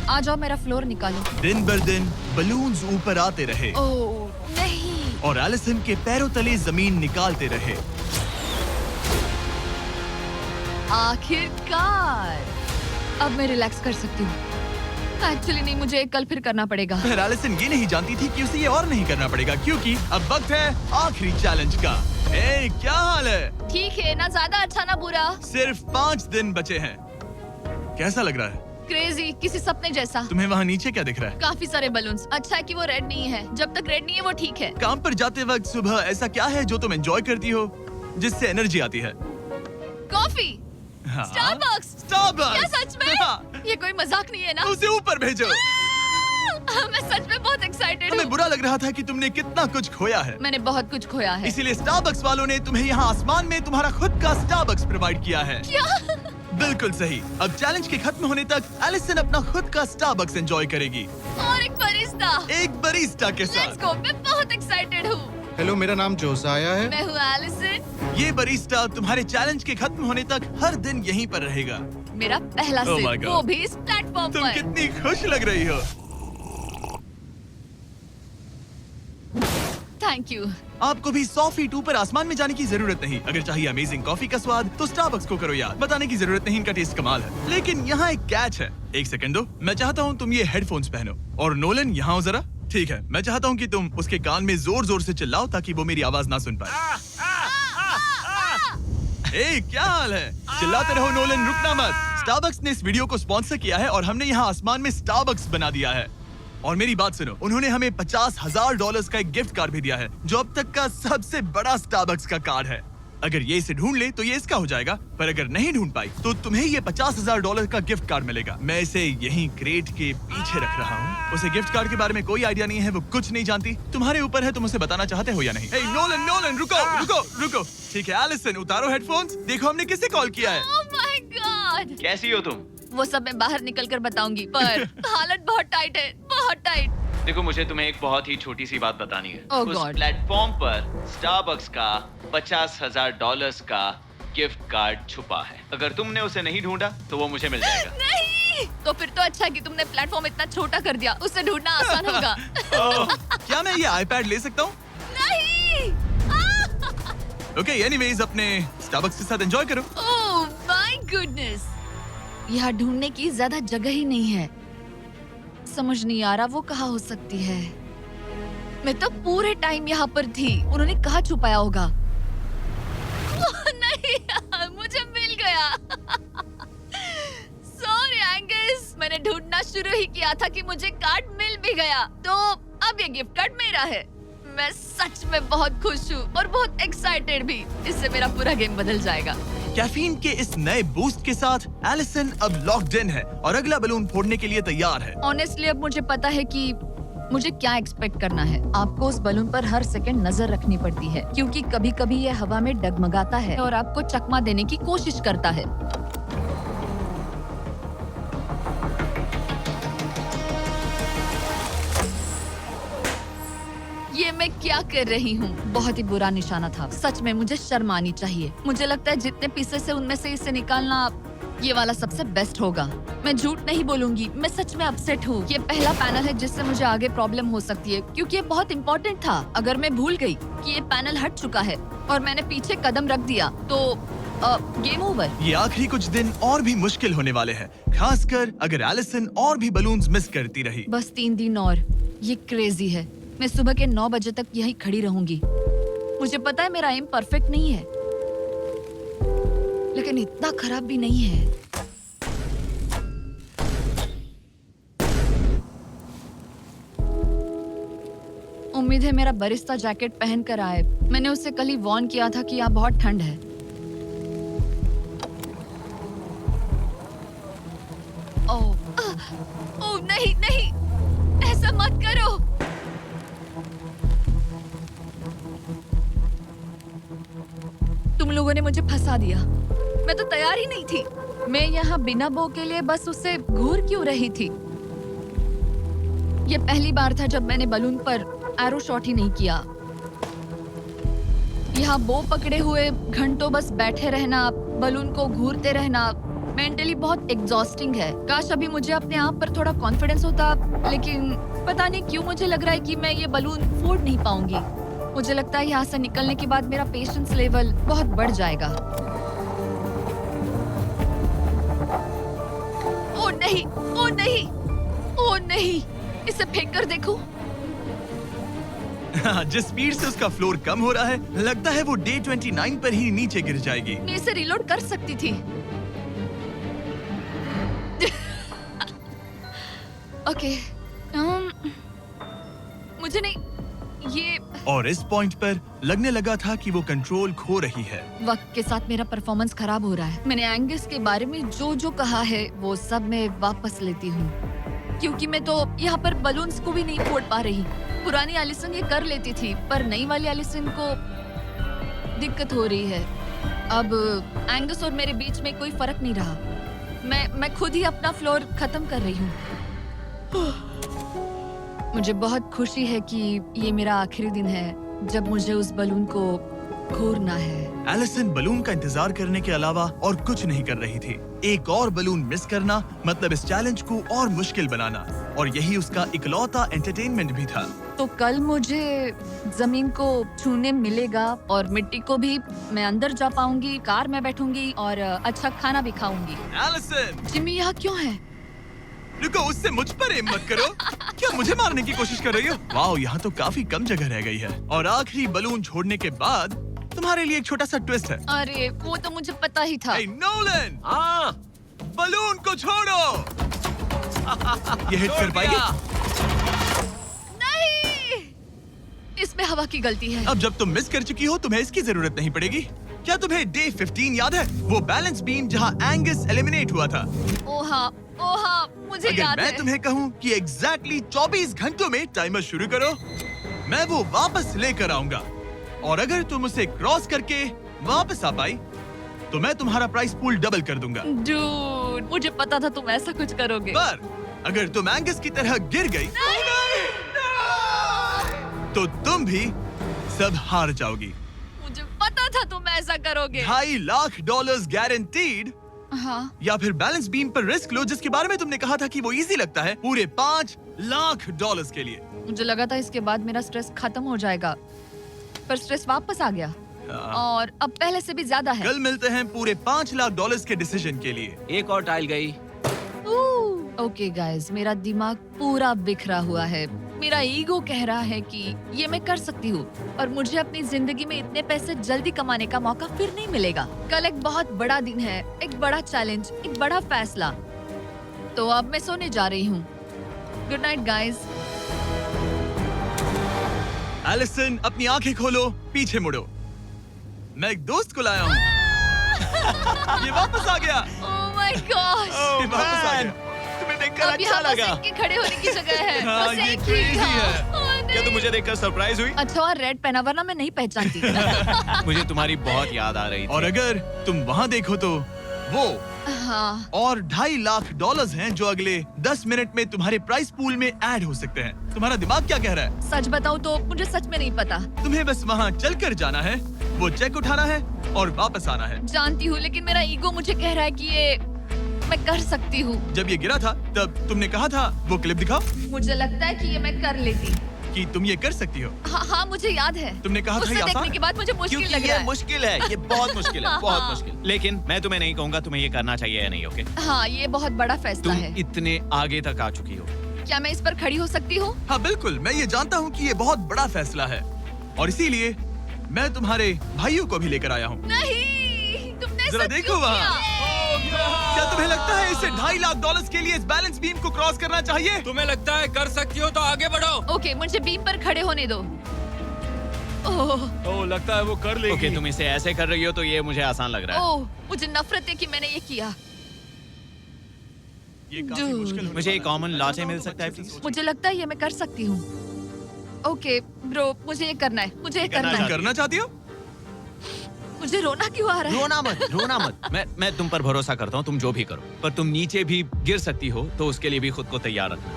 आ जाओ, मेरा फ्लोर निकालो। दिन बर दिन बलून्स ऊपर आते रहे ओह नहीं। और एलिसन के पैरों तले जमीन निकालते रहे। आखिरकार अब मैं रिलैक्स कर सकती हूँ। एक्चुअली नहीं, मुझे कल फिर करना पड़ेगा। फिर एलिसन ये नहीं जानती थी कि उसे ये और नहीं करना पड़ेगा, क्योंकि अब वक्त है आखिरी चैलेंज का। ए, क्या हाल है? ठीक है, ना ज्यादा अच्छा ना बुरा। सिर्फ 5 दिन बचे हैं। कैसा लग रहा है? क्रेजी, किसी सपने जैसा। तुम्हें वहाँ नीचे क्या दिख रहा है? काफी सारे बलून्स। अच्छा है कि वो रेड नहीं है। जब तक रेड नहीं है वो ठीक है। काम पर जाते वक्त सुबह ऐसा क्या है जो तुम एंजॉय करती हो, जिससे एनर्जी आती है? कॉफी। हाँ? स्टारबक्स। स्टारबक्स। क्या सच में? हाँ। ये कोई मजाक नहीं है ना? उसे ऊपर भेजो। मैं सच में बहुत एक्साइटेड हमें हूँ। बुरा लग रहा था कि तुमने कितना कुछ खोया है। मैंने बहुत कुछ खोया है। इसीलिए स्टारबक्स वालों ने तुम्हें यहाँ आसमान में तुम्हारा खुद का स्टारबक्स प्रोवाइड किया है। क्या? बिल्कुल सही। अब चैलेंज के खत्म होने तक एलिसन अपना खुद का स्टारबक्स एंजॉय करेगी, और एक बरिस्ता। एक बरिस्टा के लेट्स साथ। गो, मैं बहुत एक्साइटेड हूँ। हेलो, मेरा नाम जोसाया है। मैं हूँ एलिसन। ये बरिस्टा तुम्हारे चैलेंज के खत्म होने तक हर दिन यहीं पर रहेगा। मेरा पहला Oh my सिप, God. वो भी इस प्लेटफॉर्म तुम पर। कितनी खुश लग रही हो। Thank you. आपको भी 100 फीट ऊपर आसमान में जाने की जरूरत नहीं। अगर चाहिए अमेजिंग कॉफी का स्वाद तो स्टारबक्स को करो याद। बताने की जरूरत नहीं, इनका टेस्ट कमाल है। लेकिन यहाँ एक कैच है। एक सेकंड दो, मैं चाहता हूँ तुम ये हेडफोन्स पहनो। और नोलन, यहाँ आओ जरा। ठीक है, मैं चाहता हूँ कि तुम उसके कान में जोर जोर से चिल्लाओ ताकि वो मेरी आवाज ना सुन पाए। ए, क्या हाल है? चिल्लाते रहो नोलन, रुकना मत। स्टारबक्स ने इस वीडियो को स्पॉन्सर किया है और हमने यहाँ आसमान में स्टारबक्स बना दिया है। और मेरी बात सुनो, उन्होंने हमें $50,000 का एक गिफ्ट कार्ड भी दिया है, जो अब तक का सबसे बड़ा स्टारबक्स का कार्ड है। अगर ये इसे ढूंढ ले तो ये इसका हो जाएगा, पर अगर नहीं ढूंढ पाई तो तुम्हें ये $50,000 का गिफ्ट कार्ड मिलेगा। मैं इसे यहीं क्रेट के पीछे रख रहा हूँ। उसे गिफ्ट कार्ड के बारे में कोई आइडिया नहीं है, वो कुछ नहीं जानती। तुम्हारे ऊपर है तुम उसे बताना चाहते हो या नहीं। हे नोलन, नोलन, रुको रुको रुको। ठीक है एलिसन, उतारो हेडफोन्स। देखो हमने किसे कॉल किया है। Oh my God. कैसी हो तुम? वो सब मैं बाहर निकल कर बताऊंगी, पर हालत बहुत टाइट है, बहुत टाइट। देखो, मुझे तुम्हें एक बहुत ही छोटी सी बात बतानी है। Oh उस God. प्लेटफॉर्म पर स्टारबक्स का $50,000 का गिफ्ट कार्ड छुपा है। अगर तुमने उसे नहीं ढूंढा तो वो मुझे मिल जाएगा। नहीं, तो फिर तो अच्छा है कि तुमने प्लेटफॉर्म इतना छोटा कर दिया, उसे ढूंढना आसान होगा। क्या मैं ये आईपैड ले सकता हूँ? नहीं। ओके, एनीवेज अपने स्टारबक्स के साथ एंजॉय करो। ओह माय गुडनेस, यहाँ ढूंढने की ज्यादा जगह ही नहीं है। समझ नहीं आ रहा वो कहाँ हो सकती है। मैं तो पूरे टाइम यहाँ पर थी, उन्होंने कहाँ छुपाया होगा। नहीं यार, मुझे मिल गया। सॉरी एंगस, मैंने ढूंढना शुरू ही किया था कि मुझे कार्ड मिल भी गया, तो अब ये गिफ्ट कार्ड मेरा है। मैं सच में बहुत खुश हूँ और बहुत एक्साइटेड भी। इससे मेरा पूरा गेम बदल जाएगा। कैफीन के इस नए बूस्ट के साथ एलिसन अब लॉक्ड इन है और अगला बलून फोड़ने के लिए तैयार है। ऑनेस्टली अब मुझे पता है कि मुझे क्या एक्सपेक्ट करना है। आपको उस बलून पर हर सेकंड नजर रखनी पड़ती है, क्योंकि कभी-कभी ये हवा में डगमगाता है और आपको चकमा देने की कोशिश करता है। ये मैं क्या कर रही हूँ? बहुत ही बुरा निशाना था। सच में मुझे शर्म आनी चाहिए। मुझे लगता है जितने पीसेस है उनमें से इसे निकालना ये वाला सबसे बेस्ट होगा। मैं झूठ नहीं बोलूंगी, मैं सच में अपसेट हूँ। ये पहला पैनल है जिससे मुझे आगे प्रॉब्लम हो सकती है, क्योंकि ये बहुत इम्पोर्टेंट था। अगर मैं भूल गई कि ये पैनल हट चुका है और मैंने पीछे कदम रख दिया तो गेम ओवर। ये आखिरी कुछ दिन और भी मुश्किल होने वाले हैं, खासकर अगर एलिसन और भी बलून्स मिस करती रही। बस 3 दिन और। ये क्रेजी है। मैं सुबह के 9 बजे तक यहीं खड़ी रहूंगी। मुझे पता है मेरा एम परफेक्ट नहीं है, लेकिन इतना खराब भी नहीं है। उम्मीद है मेरा बरिस्ता जैकेट पहन कर आए। मैंने उससे कल ही वॉर्न किया था कि यहाँ बहुत ठंड है। ओह नहीं नहीं, ऐसा मत करो। तुम लोगों ने मुझे फंसा दिया। मैं तो तैयार ही नहीं थी। मैं यहाँ बिना बो के लिए बस उससे घूर क्यों रही थी? ये पहली बार था जब मैंने बलून पर एरो शॉट ही नहीं किया। यहाँ बो पकड़े हुए घंटों बस बैठे रहना, बलून को घूरते रहना, मेंटली बहुत एग्जॉस्टिंग है। काश अभी मुझे अपने आप पर थोड़ा कॉन्फिडेंस होता, लेकिन पता नहीं क्यों मुझे लग रहा है कि मैं ये बलून फोड़ नहीं पाऊंगी। मुझे लगता है यहाँ से निकलने के बाद मेरा पेशेंस लेवल बहुत बढ़ जाएगा। ओ नहीं, ओ नहीं, ओ नहीं, इसे फेंक कर देखो। जिस स्पीड से उसका फ्लोर कम हो रहा है, लगता है वो डे 29 पर ही नीचे गिर जाएगी। मैं इसे रिलोड कर सकती थी। ओके, मुझे नहीं ये। और इस पॉइंट पर लगने लगा था कि वो कंट्रोल खो रही है। वक्त के साथ मेरा परफॉर्मेंस खराब हो रहा है। मैंने एंगस के बारे में जो जो कहा है वो सब मैं वापस लेती हूँ, क्योंकि मैं तो यहाँ पर बलून्स को भी नहीं फोड़ पा रही। पुरानी एलिसन ये कर लेती थी, पर नई वाली एलिसन को दिक्कत हो रही है। अब एंगस और मेरे बीच में कोई फर्क नहीं रहा। मैं खुद ही अपना फ्लोर खत्म कर रही हूँ। मुझे बहुत खुशी है कि ये मेरा आखिरी दिन है जब मुझे उस बलून को घूरना है। एलिसन बलून का इंतजार करने के अलावा और कुछ नहीं कर रही थी। एक और बलून मिस करना मतलब इस चैलेंज को और मुश्किल बनाना, और यही उसका इकलौता एंटरटेनमेंट भी था। तो कल मुझे जमीन को छूने मिलेगा और मिट्टी को भी। मैं अंदर जा पाऊंगी, कार में बैठूंगी और अच्छा खाना भी खाऊंगी। एलिसन, जिमी यहाँ क्यों है? रुको, उससे मुझ पर एम मत करो। क्या मुझे मारने की कोशिश कर रही हो? वाओ, यहाँ तो काफी कम जगह रह गई है। और आखिरी बलून छोड़ने के बाद तुम्हारे लिए एक छोटा सा ट्विस्ट है। अरे वो तो मुझे पता ही था। Hey, नोलन, हाँ, बलून को छोड़ो। ये हिट कर पाएगी? नहीं, इसमें हवा की गलती है। अब जब तुम मिस कर चुकी हो, तुम्हें इसकी जरूरत नहीं पड़ेगी। क्या तुम्हें डे 15 याद है? वो बैलेंस बीम जहाँ एंगस एलिमिनेट हुआ था। ओ हाँ, मुझे अगर याद मैं है। तुम्हें कहूँ कि एग्जैक्टली 24 घंटों में टाइमर शुरू करो, मैं वो वापस लेकर आऊंगा। और अगर तुम उसे क्रॉस करके वापस आ पाई, तो मैं तुम्हारा प्राइस पूल डबल कर दूंगा। डूड, मुझे पता था तुम ऐसा कुछ करोगे। पर अगर तुम एंगस की तरह गिर गई, तो तुम भी सब हार जाओगी। मुझे पता था तुम ऐसा करोगे। $2.5 लाख गारंटीड। हाँ, या फिर बैलेंस बीम पर रिस्क लो, जिसके बारे में तुमने कहा था कि वो इजी लगता है, पूरे $5 लाख के लिए। मुझे लगा था इसके बाद मेरा स्ट्रेस खत्म हो जाएगा, पर स्ट्रेस वापस आ गया और अब पहले से भी ज्यादा है। कल मिलते हैं पूरे $5 लाख के डिसीजन के लिए। एक और टाइल गई। ओके गाइस, मेरा दिमाग पूरा बिखरा हुआ है। मेरा ईगो कह रहा है कि ये मैं कर सकती हूँ, और मुझे अपनी जिंदगी में इतने पैसे जल्दी कमाने का मौका फिर नहीं मिलेगा। कल एक बहुत बड़ा दिन है, एक बड़ा चैलेंज, एक बड़ा फैसला। तो अब मैं सोने जा रही हूँ। Good night guys. एलिसन, अपनी आंखें खोलो, पीछे मुड़ो। मैं एक दोस्त को लाया हूँ। ये वापस आ गया। Oh my God. ये वापस आ गया। तुम्हें देखकर अब अच्छा यहाँ बस लगा। इनके खड़े होने की जगह है। हाँ, बस ये एक ही crazy था। है। ओह, नहीं। क्या तुम मुझे देखकर सरप्राइज हुई? अच्छा, और रेड पहना, वरना मैं नहीं पहचानती। मुझे तुम्हारी बहुत याद आ रही थी। और अगर तुम वहाँ देखो तो वो हाँ, और $2.5 लाख हैं जो अगले 10 मिनट में तुम्हारे प्राइस पूल में ऐड हो सकते हैं। तुम्हारा दिमाग क्या कह रहा है? सच बताऊं तो मुझे सच में नहीं पता। तुम्हें बस वहाँ चलकर जाना है, वो चेक उठाना है और वापस आना है। जानती हूँ, लेकिन मेरा ईगो मुझे कह रहा है कि ये मैं कर सकती हूँ। जब ये गिरा था तब तुमने कहा था, वो क्लिप दिखाओ, मुझे लगता है कि ये मैं कर लेती। कि तुम ये कर सकती हो। हाँ, मुझे याद है। तुमने कहा था उसे ये आसान देखने है? के बाद मुझे मुश्किल क्योंकि लग ये रहा है। मुश्किल है, ये बहुत मुश्किल है, हाँ, बहुत हाँ। मुश्किल। लेकिन मैं तुम्हें नहीं कहूंगा तुम्हें ये करना चाहिए या नहीं, ओके? हाँ, ये बहुत बड़ा फैसला तुम है। इतने आगे तक आ चुकी हो। क्या मैं इस पर खड़ी हो सकती हूँ? हाँ बिल्कुल, मैं ये जानता हूँ कि ये बहुत बड़ा फैसला है, और इसीलिए मैं तुम्हारे भाइयों को भी लेकर आया हूँ। नहीं, तुमने जरा ऐसा देखो क्यों वहाँ। किया? क्या तुम्हें लगता है इसे $2.5 लाख के लिए इस बैलेंस बीम को क्रॉस करना चाहिए? तुम्हें लगता है कर सकती हो तो आगे बढ़ो। ओके, मुझे बीम पर खड़े होने दो। ओह, ओ, लगता है वो कर लेगी। ओके, तुम इसे ऐसे कर रही हो तो ये मुझे आसान लग रहा है। ओह, मुझे नफरत है कि मैंने ये किया। ये काफी Dude. मुश्किल होने मुझे वाला एक है। कॉमन लाटे मिल सकता है प्लीज? मुझे लगता है ये मैं कर सकती हूँ। ओके ब्रो, मुझे ये करना है, मुझे ये करना करना तुम है। करना चाहती हो? मुझे रोना क्यों आ रहा है? रोना मत। मैं तुम पर भरोसा करता हूँ, तुम जो भी करो, पर तुम नीचे भी गिर सकती हो, तो उसके लिए भी खुद को तैयार रखना।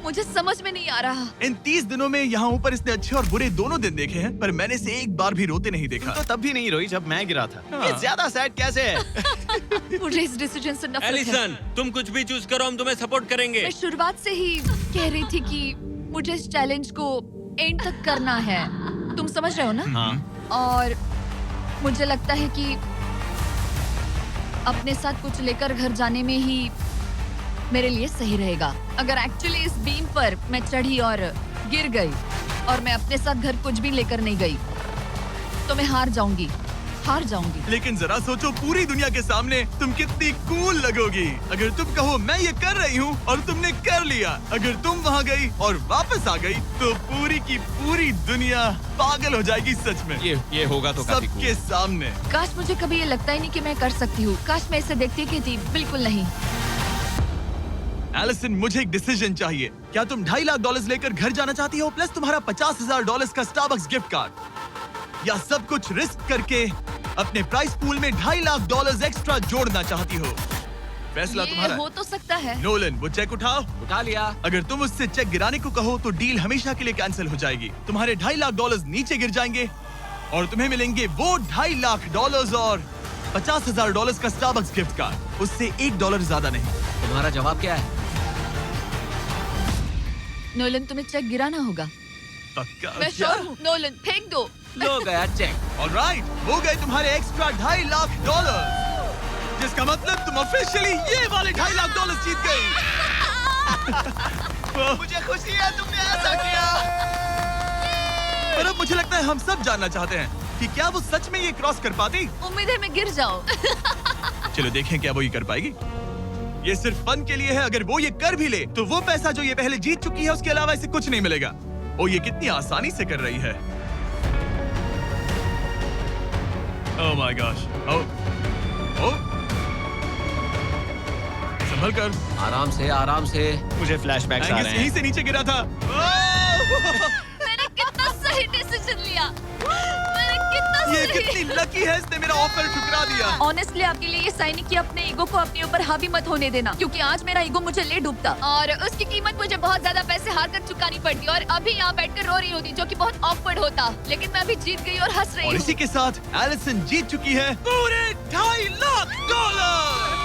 मुझे समझ में नहीं आ रहा। इन 30 दिनों में यहाँ ऊपर इसने अच्छे और बुरे दोनों दिन देखे हैं, पर मैंने इसे एक बार भी रोते नहीं देखा। तो तब भी नहीं रोई जब मैं गिरा था। हाँ। ये ज्यादा सैड कैसे है? मुझे इस डिसीजन से नफरत है। एलिसन, तुम कुछ भी चूज करो, हम तुम्हें सपोर्ट करेंगे। मैं शुरुआत से ही कह रही थी कि मुझे इस चैलेंज को एंड तक करना है। तुम समझ रहे हो ना? हाँ। और मुझे लगता है कि अपने साथ कुछ लेकर घर जाने में ही मेरे लिए सही रहेगा। अगर एक्चुअली इस बीम पर मैं चढ़ी और गिर गई और मैं अपने साथ घर कुछ भी लेकर नहीं गई, तो मैं हार जाऊंगी। लेकिन जरा सोचो, पूरी दुनिया के सामने तुम कितनी कूल लगोगी अगर तुम कहो मैं ये कर रही हूँ और तुमने कर लिया। अगर तुम वहाँ गई और वापस आ गई तो पूरी की पूरी दुनिया पागल हो जाएगी सच में। ये होगा तो काफी cool। सबके सामने। काश मुझे कभी ये लगता ही नहीं कि मैं कर सकती हूँ। काश मैं इसे देखती की थी। बिल्कुल नहीं। एलिसन, मुझे एक डिसीजन चाहिए। क्या तुम $2.5 लाख लेकर घर जाना चाहती हो प्लस तुम्हारा $50,000 का स्टारबक्स गिफ्ट कार्ड, या सब कुछ रिस्क करके अपने प्राइस पूल में $2.5 लाख एक्स्ट्रा जोड़ना चाहती हो? फैसला ये तुम्हारा हो तो सकता है। नोलन, वो चेक उठाओ। उठा लिया। अगर तुम उससे चेक गिराने को कहो तो डील हमेशा के लिए कैंसिल हो जाएगी। तुम्हारे $2.5 लाख नीचे गिर जाएंगे और तुम्हें मिलेंगे वो $2.5 लाख और $50,000 का स्टारबक्स गिफ्ट कार्ड। उससे $1 ज्यादा नहीं। तुम्हारा जवाब क्या है? नोलन, तुम्हें चेक गिराना होगा। पक्का? मैं श्योर हूँ। नोलन, फेंक दो। लो गया चेक। ऑलराइट, हो गए तुम्हारे एक्स्ट्रा $2.5 लाख, जिसका मतलब तुम ऑफिशियली ये वाले $2.5 लाख जीत गई। मुझे खुशी है तुमने ऐसा किया। पर अब मुझे लगता है हम सब जानना चाहते हैं कि क्या वो सच में ये क्रॉस कर पाती। उम्मीद है मैं गिर जाऊं। चलो देखें क्या वो ये कर पाएगी। ये सिर्फ फन के लिए है। अगर वो ये कर भी ले तो वो पैसा जो ये पहले जीत चुकी है उसके अलावा इसे कुछ नहीं मिलेगा। ओ, ये कितनी आसानी से कर रही है। ओह माय गॉश। ओ संभल कर। आराम से। मुझे फ्लैशबैक्स आ रहे यहीं हैं। से नीचे गिरा था। मैंने कितना सही डिसीजन लिया। ये कितनी लकी है, इसने मेरा ऑफर ठुकरा दिया। ऑनेस्टली आपके लिए ये साइन किया अपने ईगो को अपने ऊपर हावी मत होने देना, क्योंकि आज मेरा ईगो मुझे ले डूबता और उसकी कीमत मुझे बहुत ज्यादा पैसे हार कर चुकानी पड़ती और अभी यहाँ बैठकर रो रही होती, जो कि बहुत ऑकवर्ड होता। लेकिन मैं अभी जीत गई और हंस रही और हूँ। इसी के साथ एलिसन जीत चुकी है पूरे $2.5 लाख।